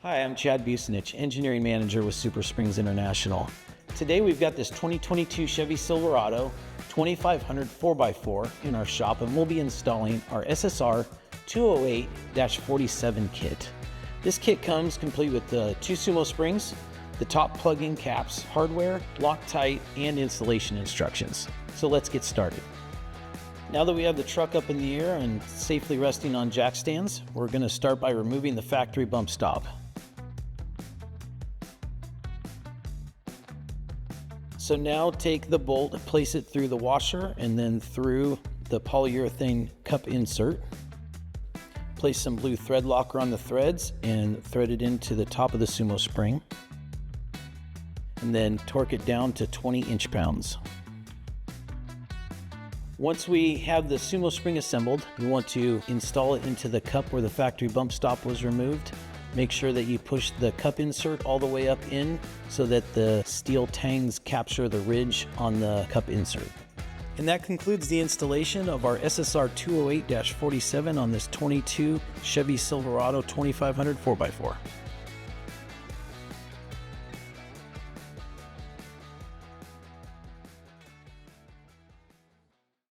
Hi, I'm Chad Busenich, Engineering Manager with SumoSprings International. Today we've got this 2022 Chevy Silverado 2500 4x4 in our shop, and we'll be installing our SSR 208-47 kit. This kit comes complete with the 2 SumoSprings, the top plug-in caps, hardware, Loctite, and installation instructions. So let's get started. Now that we have the truck up in the air and safely resting on jack stands, we're going to start by removing the factory bump stop. So now take the bolt, place it through the washer and then through the polyurethane cup insert. Place some blue thread locker on the threads and thread it into the top of the SumoSpring. And then torque it down to 20 inch-pounds. Once we have the SumoSpring assembled, we want to install it into the cup where the factory bump stop was removed. Make sure that you push the cup insert all the way up in so that the steel tangs capture the ridge on the cup insert. And that concludes the installation of our SSR 208-47 on this 22 Chevy Silverado 2500 4x4.